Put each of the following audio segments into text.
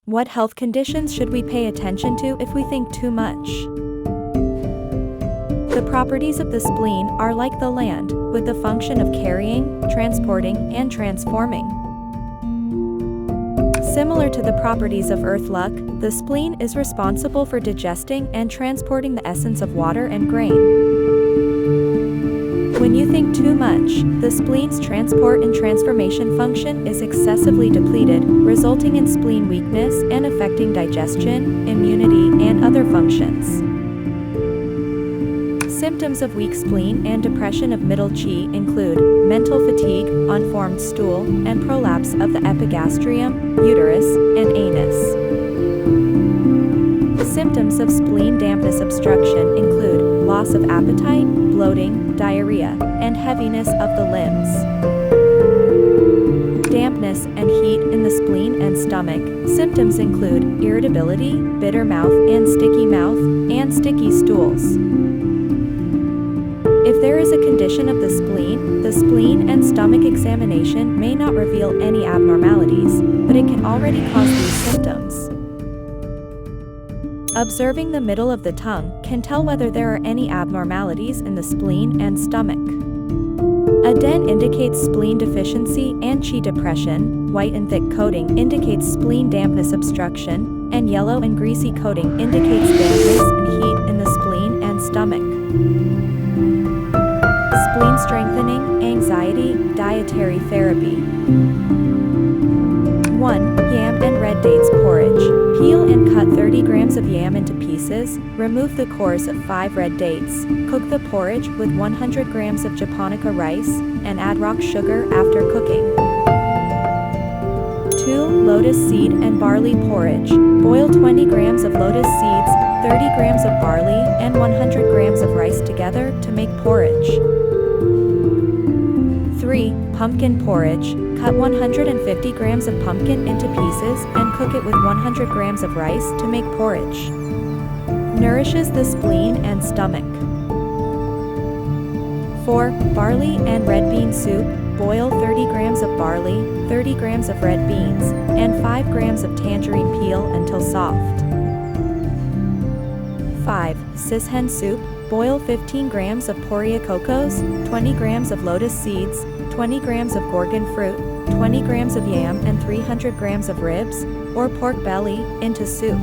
What health conditions should we pay attention to if we think too much? The properties of the spleen are like the land, with the function of carrying, transporting, and transforming. Similar to the properties of earth-luck, the spleen is responsible for digesting and transporting the essence of water and grain. When you think too much, the spleen's transport and transformation function is excessively depleted, resulting in spleen weakness and affecting digestion, immunity, and other functions. Symptoms of weak spleen and depression of middle qi include mental fatigue, unformed stool, and prolapse of the epigastrium, uterus, and anus. Symptoms of spleen dampness obstruction include loss of appetite, bloating, diarrhea, and heaviness of the limbs. Dampness and heat in the spleen and stomach. Symptoms include irritability, bitter mouth and sticky stools. If there is a condition of the spleen and stomach examination may not reveal any abnormalities, but it can already cause these symptoms. Observing the middle of the tongue can tell whether there are any abnormalities in the spleen and stomach. A dent indicates spleen deficiency and qi depression, white and thick coating indicates spleen dampness obstruction, and yellow and greasy coating indicates dampness and heat in the spleen and stomach. Spleen strengthening, anxiety, dietary therapy. 1. Yam and red dates porridge. Peel and cut 30 grams of yam into pieces, remove the cores of 5 red dates, cook the porridge with 100 grams of japonica rice, and add rock sugar after cooking. 2. Lotus seed and barley porridge. Boil 20 grams of lotus seeds, 30 grams of barley, and 100 grams of rice together to make porridge. 3. Pumpkin porridge. Cut 150 grams of pumpkin into pieces and cook it with 100 grams of rice to make porridge. Nourishes the spleen and stomach. 4. Barley and red bean soup. Boil 30 grams of barley, 30 grams of red beans, and 5 grams of tangerine peel until soft. 5. Sishen soup. Boil 15 grams of porreacocos, 20 grams of lotus seeds, 20 grams of gorgon fruit, 20 grams of yam and 300 grams of ribs, or pork belly, into soup.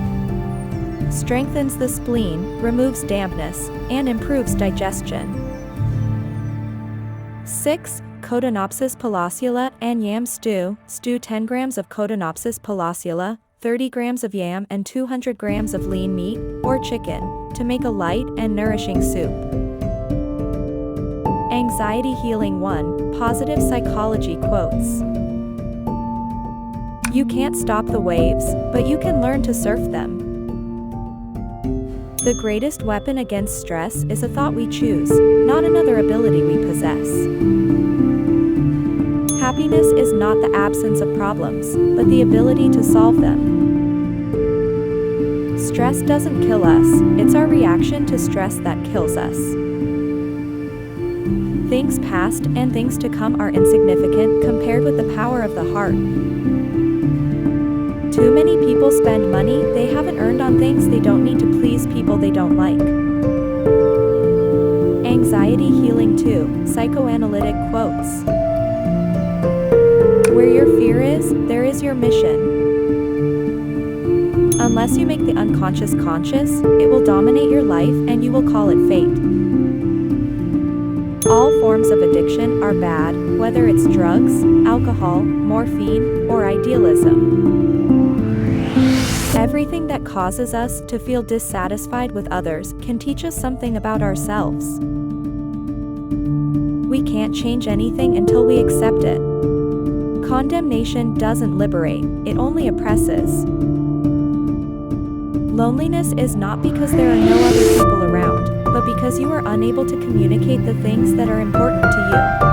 Strengthens the spleen, removes dampness, and improves digestion. 6. Codonopsis palacula and yam stew. Stew 10 grams of Codonopsis palacula, 30 grams of yam and 200 grams of lean meat, or chicken, to make a light and nourishing soup. Anxiety healing 1. Positive psychology quotes. You can't stop the waves, but you can learn to surf them. The greatest weapon against stress is a thought we choose, not another ability we possess. Happiness is not the absence of problems, but the ability to solve them. Stress doesn't kill us, it's our reaction to stress that kills us. Things past and things to come are insignificant compared with the power of the heart. Too many people spend money they haven't earned on things they don't need to please people they don't like. Anxiety healing 2. Psychoanalytic quotes. Where your fear is, there is your mission. Unless you make the unconscious conscious, it will dominate your life and you will call it fate. All forms of addiction are bad, whether it's drugs, alcohol, morphine, or idealism. Everything that causes us to feel dissatisfied with others can teach us something about ourselves. We can't change anything until we accept it. Condemnation doesn't liberate, it only oppresses. Loneliness is not because there are no other people around, but because you are unable to communicate the things that are important to you.